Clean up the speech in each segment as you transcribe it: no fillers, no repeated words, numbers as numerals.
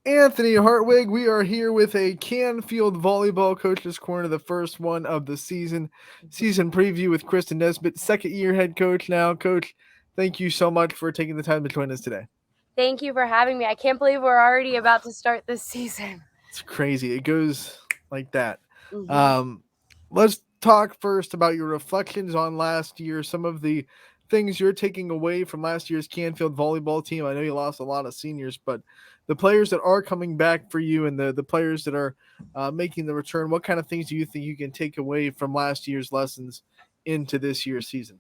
Anthony Hartwig. We are here with a Canfield Volleyball Coach's Corner, the first one of the season preview with Krista Nesbitt, second year head coach now. Coach, thank you so much for taking the time to join us today. Thank you for having me. I can't believe we're already about to start this season. It's crazy. It goes like that. Mm-hmm. Um, let's talk first about your reflections on last year, some of the things you're taking away from last year's Canfield volleyball team. I know you lost a lot of seniors, but the players that are coming back for you and the players that are making the return, what kind of things do you think you can take away from last year's lessons into this year's season?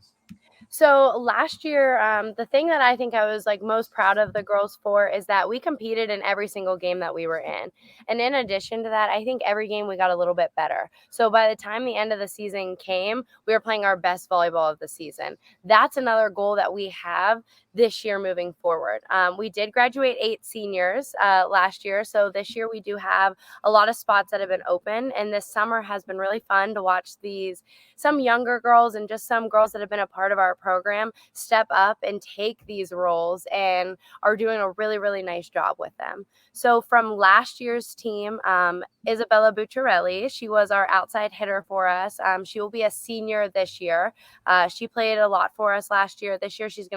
So last year, the thing that I think I was like most proud of the girls for is that we competed in every single game that we were in. And in addition to that, I think every game we got a little bit better. So by the time the end of the season came, we were playing our best volleyball of the season. That's another goal that we have this year moving forward. We did graduate 8 seniors last year. So this year we do have a lot of spots that have been open. And this summer has been really fun to watch some younger girls and just some girls that have been a part of our program step up and take these roles and are doing a really, really nice job with them. So from last year's team, Isabella Bucciarelli, she was our outside hitter for us. She will be a senior this year. She played a lot for us last year. This year she's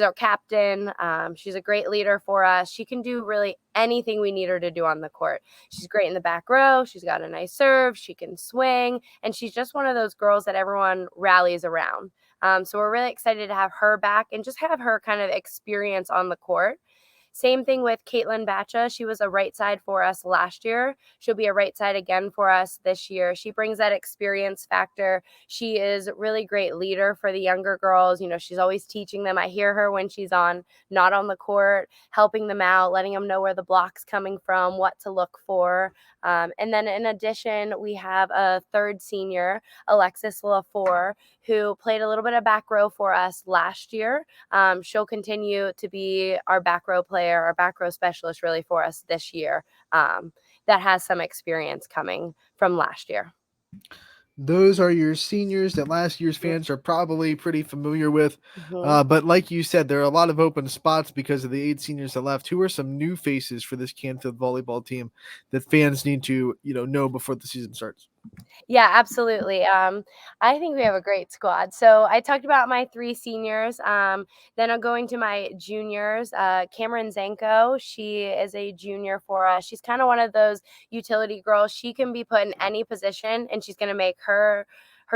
our captain. She's a great leader for us. She can do really anything we need her to do on the court. She's great in the back row. She's got a nice serve. She can swing. And she's just one of those girls that everyone rallies around. So we're really excited to have her back and just have her kind of experience on the court. Same thing with Caitlin Batcha. She was a right side for us last year. She'll be a right side again for us this year. She brings that experience factor. She is a really great leader for the younger girls. You know, she's always teaching them. I hear her when she's not on the court, helping them out, letting them know where the block's coming from, what to look for. And then in addition, we have a third senior, Alexis LaFour, who played a little bit of back row for us last year. She'll continue to be our back row player, our back row specialist really for us this year. That has some experience coming from last year. Those are your seniors that last year's fans are probably pretty familiar with. Mm-hmm. But like you said, there are a lot of open spots because of the 8 seniors that left. Who are some new faces for this Canfield volleyball team that fans need to know before the season starts? Yeah, absolutely. I think we have a great squad. So I talked about my 3 seniors. Then I'm going to my juniors. Cameron Zanko, she is a junior for us. She's kind of one of those utility girls. She can be put in any position, and she's going to make her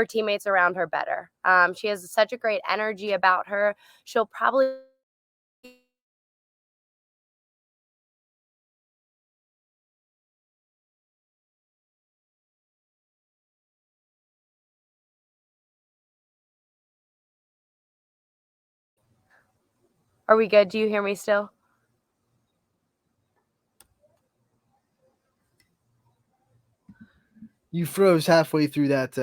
teammates around her better. She has such a great energy about her. She'll probably Are we good? Do you hear me still? You froze halfway through that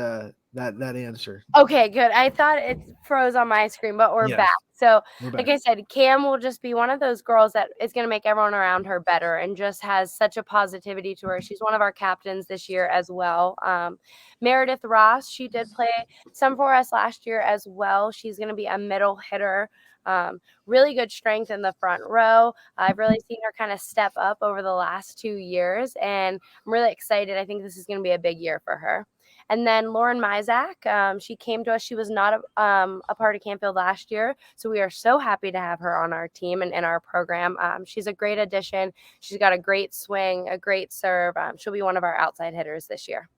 answer. Okay, good. I thought it froze on my screen, but we're back. Yes, So, we're like back. I said, Cam will just be one of those girls that is going to make everyone around her better and just has such a positivity to her. She's one of our captains this year as well. Meredith Ross, she did play some for us last year as well. She's going to be a middle hitter. Really good strength in the front row. I've really seen her kind of step up over the last 2 years, and I'm really excited. I think this is going to be a big year for her. And then Lauren Mizak, she came to us. She was not a part of Canfield last year. So we are so happy to have her on our team and in our program. She's a great addition. She's got a great swing, a great serve. She'll be one of our outside hitters this year.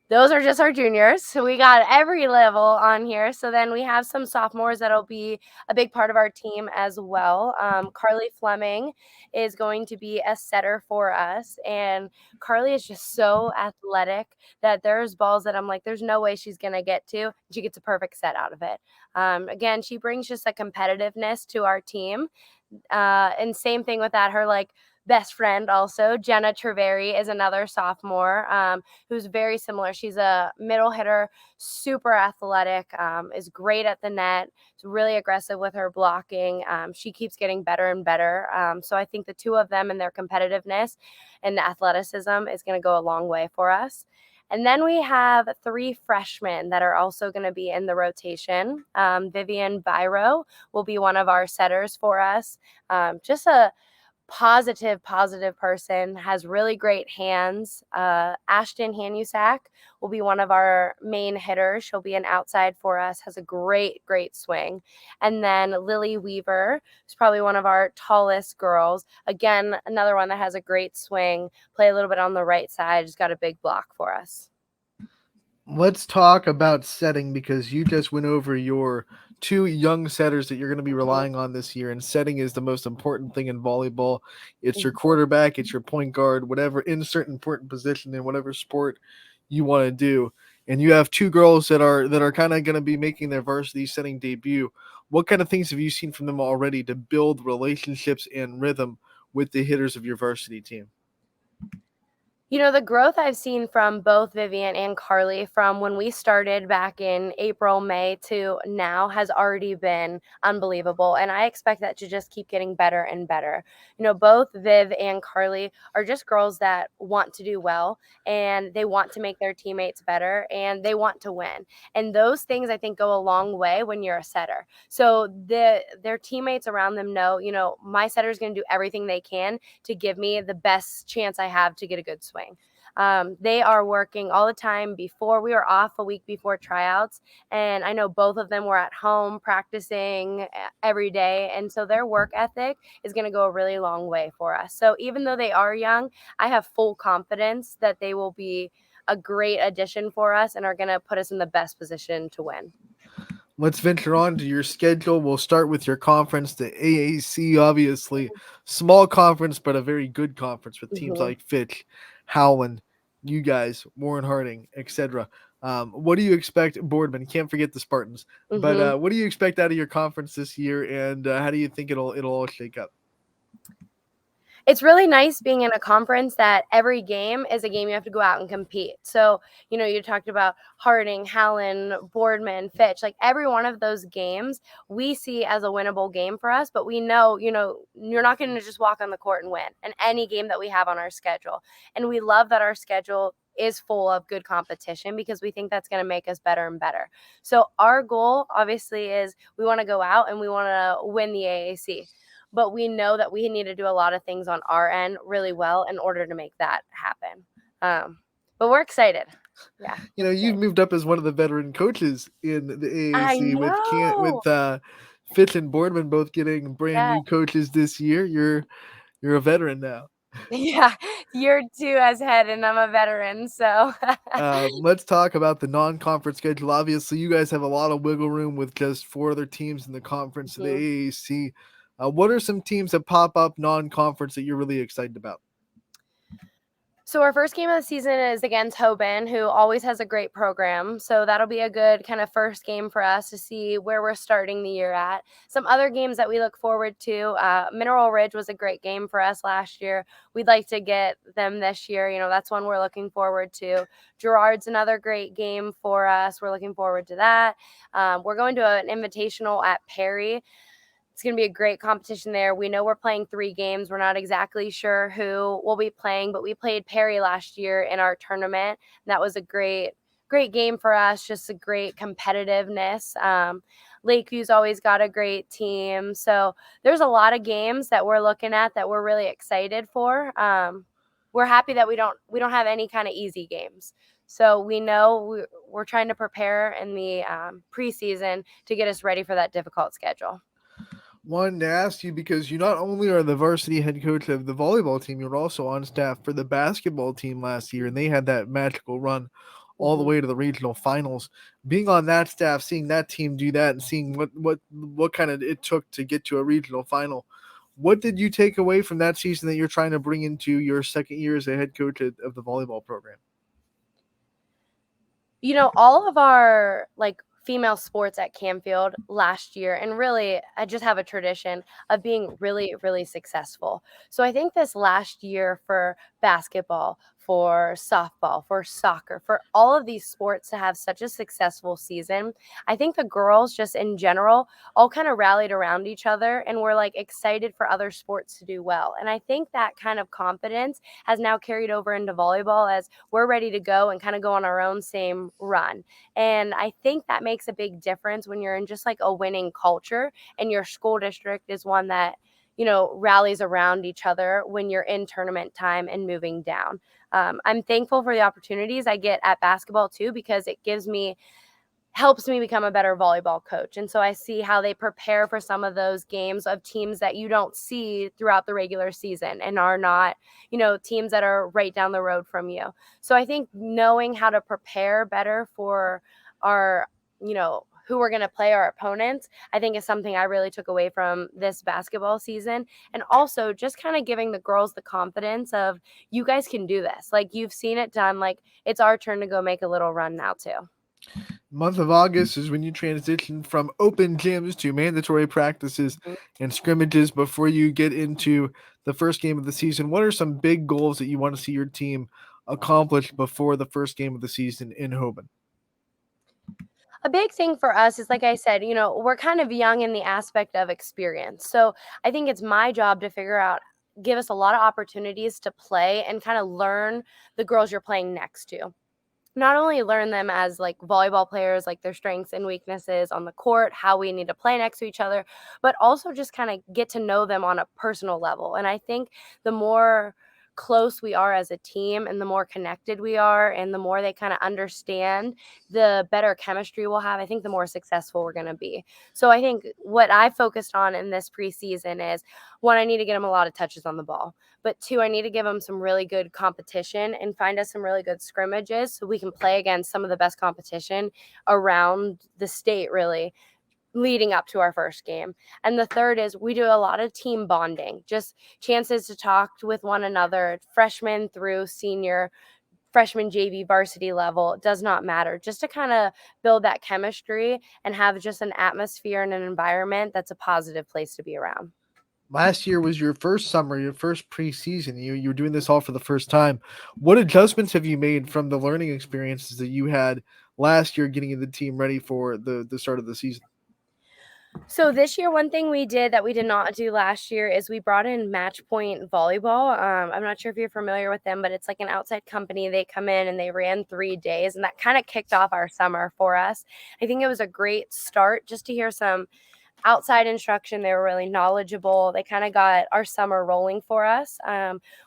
Those are just our juniors. So we got every level on here. So then we have some sophomores that'll be a big part of our team as well. Carly Fleming is going to be a setter for us. And Carly is just so athletic that there's balls that I'm like, there's no way she's going to get to. She gets a perfect set out of it. Again, she brings just a competitiveness to our team. And same thing with that, her like best friend also, Jenna Treveri, is another sophomore who's very similar. She's a middle hitter, super athletic, is great at the net, is really aggressive with her blocking. She keeps getting better and better. So I think the two of them and their competitiveness and athleticism is going to go a long way for us. And then we have 3 freshmen that are also going to be in the rotation. Vivian Biro will be one of our setters for us. Just a positive person, has really great hands. Ashton Hanusak will be one of our main hitters. She'll be an outside for us, has a great swing. And then Lily Weaver, who's probably one of our tallest girls. Again, another one that has a great swing, play a little bit on the right side, has got a big block for us. Let's talk about setting, because you just went over your two young setters that you're going to be relying on this year, and setting is the most important thing in volleyball. It's your quarterback, it's your point guard, whatever, insert important position in whatever sport you want to do. And you have two girls that are kind of going to be making their varsity setting debut. What kind of things have you seen from them already to build relationships and rhythm with the hitters of your varsity team? The growth I've seen from both Vivian and Carly from when we started back in April, May to now has already been unbelievable. And I expect that to just keep getting better and better. Both Viv and Carly are just girls that want to do well, and they want to make their teammates better, and they want to win. And those things I think go a long way when you're a setter. So their teammates around them know, my setter is going to do everything they can to give me the best chance I have to get a good swing. They are working all the time. Before we were off a week before tryouts, and I know both of them were at home practicing every day, and so their work ethic is going to go a really long way for us. So even though they are young, I have full confidence that they will be a great addition for us and are going to put us in the best position to win. Let's venture on to your schedule. We'll start with your conference, the AAC, obviously. Small conference, but a very good conference with teams like Fitch, Howland, you guys, Warren Harding, etc. What do you expect, Boardman? Can't forget the Spartans. But what do you expect out of your conference this year, and how do you think it'll all shake up? It's really nice being in a conference that every game is a game you have to go out and compete. So, you talked about Harding, Howland, Boardman, Fitch, like every one of those games we see as a winnable game for us, but we know, you're not going to just walk on the court and win in any game that we have on our schedule. And we love that our schedule is full of good competition because we think that's going to make us better and better. So our goal obviously is we want to go out and we want to win the AAC. But we know that we need to do a lot of things on our end really well in order to make that happen. But we're excited. Yeah. You've moved up as one of the veteran coaches in the I AAC know. with Fitch and Boardman both getting brand Yeah. new coaches this year. You're a veteran now. Yeah. You're 2 as head and I'm a veteran. So Let's talk about the non-conference schedule. Obviously, you guys have a lot of wiggle room with just 4 other teams in the conference of the AAC. What are some teams that pop up non-conference that you're really excited about? So our first game of the season is against Hoban, who always has a great program. So that'll be a good kind of first game for us to see where we're starting the year at. Some other games that we look forward to, Mineral Ridge was a great game for us last year. We'd like to get them this year. That's one we're looking forward to. Girard's another great game for us. We're looking forward to that. We're going to an invitational at Perry. It's going to be a great competition there. We know we're playing 3 games. We're not exactly sure who we'll be playing, but we played Perry last year in our tournament. And that was a great game for us, just a great competitiveness. Lakeview's always got a great team. So there's a lot of games that we're looking at that we're really excited for. We're happy that we don't have any kind of easy games. So we know we're trying to prepare in the preseason to get us ready for that difficult schedule. Wanted to ask you, because you not only are the varsity head coach of the volleyball team, you're also on staff for the basketball team last year, and they had that magical run all the way to the regional finals. Being on that staff, seeing that team do that, and seeing what kind of it took to get to a regional final, what did you take away from that season that you're trying to bring into your second year as a head coach of the volleyball program? All of our female sports at Canfield last year, and really I just have a tradition of being really, really successful. So I think this last year for basketball, for softball, for soccer, for all of these sports to have such a successful season, I think the girls just in general all kind of rallied around each other and were excited for other sports to do well. And I think that kind of confidence has now carried over into volleyball as we're ready to go and kind of go on our own same run. And I think that makes a big difference when you're in just a winning culture and your school district is one that rallies around each other when you're in tournament time and moving down. I'm thankful for the opportunities I get at basketball too, because it helps me become a better volleyball coach. And so I see how they prepare for some of those games of teams that you don't see throughout the regular season and are not, teams that are right down the road from you. So I think knowing how to prepare better for our, who we're going to play, our opponents, I think is something I really took away from this basketball season. And also just kind of giving the girls the confidence of, you guys can do this. Like, you've seen it done. Like, it's our turn to go make a little run now too. Month of August is when you transition from open gyms to mandatory practices and scrimmages before you get into the first game of the season. What are some big goals that you want to see your team accomplish before the first game of the season in Hoban? A big thing for us is, like I said, we're kind of young in the aspect of experience. So I think it's my job to give us a lot of opportunities to play and kind of learn the girls you're playing next to. Not only learn them as like volleyball players, like their strengths and weaknesses on the court, how we need to play next to each other, but also just kind of get to know them on a personal level. And I think the more close we are as a team and the more connected we are and the more they kind of understand, the better chemistry we'll have. I think the more successful we're going to be. So I think what I focused on in this preseason is, one, I need to get them a lot of touches on the ball. But two, I need to give them some really good competition and find us some really good scrimmages so we can play against some of the best competition around the state, really, leading up to our first game. And the third is, we do a lot of team bonding, just chances to talk with one another, freshman through senior, freshman, JV, varsity level, it does not matter, just to kind of build that chemistry and have just an atmosphere and an environment that's a positive place to be around. Last year was your first summer, your first preseason. You were doing this all for the first time. What adjustments have you made from the learning experiences that you had last year, getting the team ready for the start of the season? So this year, one thing we did that we did not do last year is we brought in Match Point Volleyball. I'm not sure if you're familiar with them, but it's like an outside company. They come in and they ran 3 days, and that kind of kicked off our summer for us. I think it was a great start just to hear some outside instruction. They were really knowledgeable. They kind of got our summer rolling for us.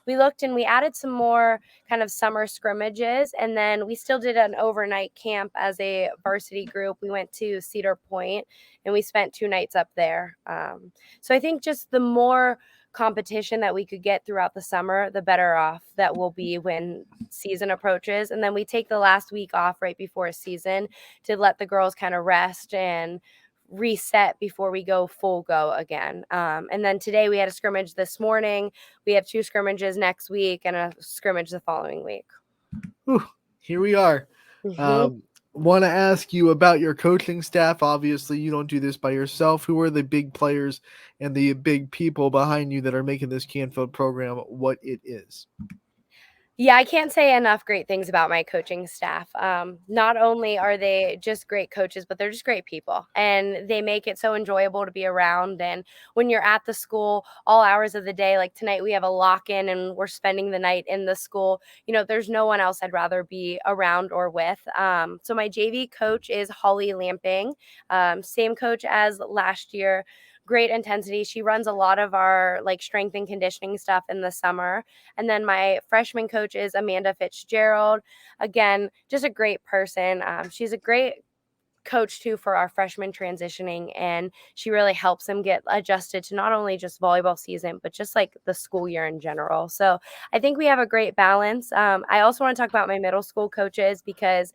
We looked and we added some more kind of summer scrimmages, and then we still did an overnight camp as a varsity group. We went to Cedar Point and we spent 2 nights up there. So I think just the more competition that we could get throughout the summer, the better off that we'll be when season approaches. And then we take the last week off right before a season to let the girls kind of rest and reset before we go full go again. And then today we had a scrimmage this morning. We have 2 scrimmages next week and a scrimmage the following week. Whew, here we are. Want to ask you about your coaching staff. Obviously, you don't do this by yourself. Who are the big players and the big people behind you that are making this Canfield program what it is? Yeah, I can't say enough great things about my coaching staff. Not only are they just great coaches, but they're just great people, and they make it so enjoyable to be around. And when you're at the school all hours of the day, like tonight we have a lock-in and we're spending the night in the school, there's no one else I'd rather be around or with. So my JV coach is Holly Lamping, same coach as last year. Great intensity. She runs a lot of our like strength and conditioning stuff in the summer. And then my freshman coach is Amanda Fitzgerald. Again, just a great person. She's a great coach too for our freshmen transitioning, and she really helps them get adjusted to not only just volleyball season but just like the school year in general. So I think we have a great balance. I also want to talk about my middle school coaches because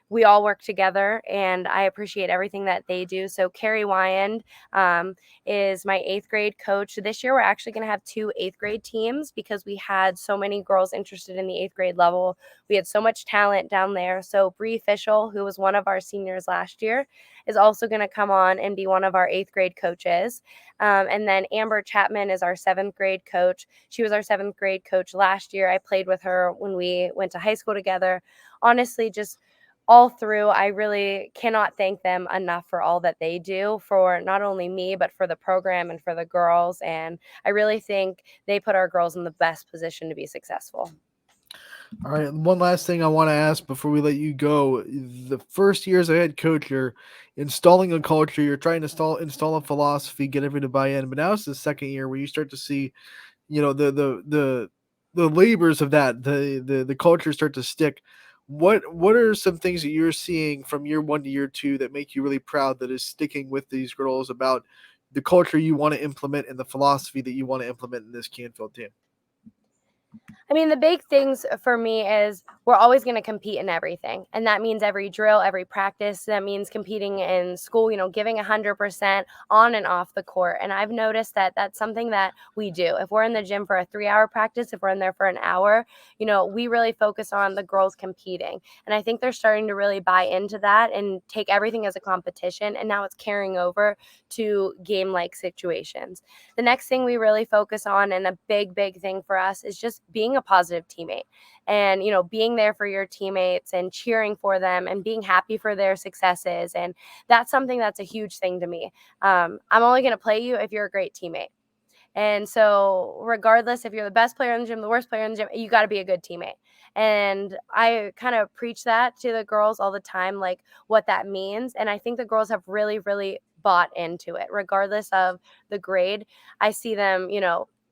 we all work together and I appreciate everything that they do. So Carrie Wyand is my 8th grade coach. This year we're actually going to have 2 8th grade teams because we had so many girls interested in the 8th grade level. We had so much talent down there. So Bree Fischel, who was one of our seniors last year, is also going to come on and be one of our 8th grade coaches. And then Amber Chapman is our 7th grade coach. She was our 7th grade coach last year. I played with her when we went to high school together. Honestly, just all through, I really cannot thank them enough for all that they do for not only me, but for the program and for the girls. And I really think they put our girls in the best position to be successful. All right, and one last thing I want to ask before we let you go. The first year as a head coach, you're installing a culture, you're trying to install a philosophy, get everybody to buy in. But now it's the second year where you start to see, the labors of that, the culture start to stick. What are some things that you're seeing from year one to year two that make you really proud that is sticking with these girls about the culture you want to implement and the philosophy that you want to implement in this Canfield team? I mean, the big things for me is we're always going to compete in everything. And that means every drill, every practice. That means competing in school, giving 100% on and off the court. And I've noticed that that's something that we do. If we're in the gym for a 3 hour practice, if we're in there for an hour, we really focus on the girls competing. And I think they're starting to really buy into that and take everything as a competition. And now it's carrying over to game like situations. The next thing we really focus on, and a big thing for us, is just being a positive teammate and being there for your teammates and cheering for them and being happy for their successes. And that's something that's a huge thing to me. I'm only going to play you if you're a great teammate. And so, regardless if you're the best player in the gym, the worst player in the gym, you got to be a good teammate. And I kind of preach that to the girls all the time, like what that means. And I think the girls have really bought into it, regardless of the grade. I see them,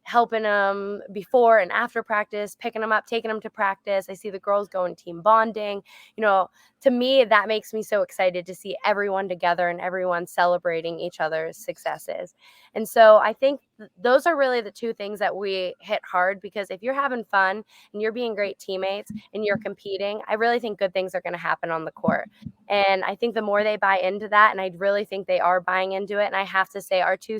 helping them before and after practice, picking them up, taking them to practice. I see the girls going team bonding. To me, that makes me so excited to see everyone together and everyone celebrating each other's successes. And so I think those are really the two things that we hit hard, because if you're having fun and you're being great teammates and you're competing, I really think good things are going to happen on the court. And I think the more they buy into that, and I really think they are buying into it, and I have to say our two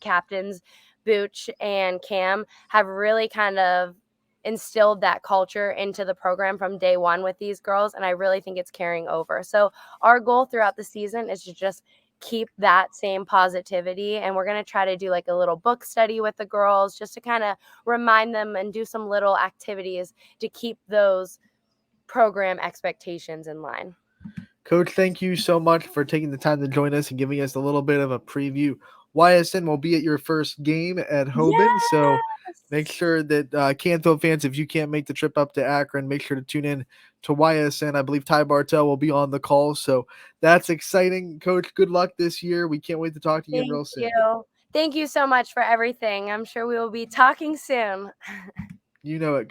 captains, Booch and Cam, have really kind of instilled that culture into the program from day one with these girls, and I really think it's carrying over. So our goal throughout the season is to just keep that same positivity, and we're going to try to do like a little book study with the girls just to kind of remind them and do some little activities to keep those program expectations in line. Coach, thank you so much for taking the time to join us and giving us a little bit of a preview. YSN will be at your first game at Hoban, so make Yes. sure that Canfield fans, if you can't make the trip up to Akron, make sure to tune in to YSN. I believe Ty Bartell will be on the call, so that's exciting. Coach, good luck this year. We can't wait to talk to you again Thank real soon. you. Thank you so much for everything. I'm sure we will be talking soon. You know it.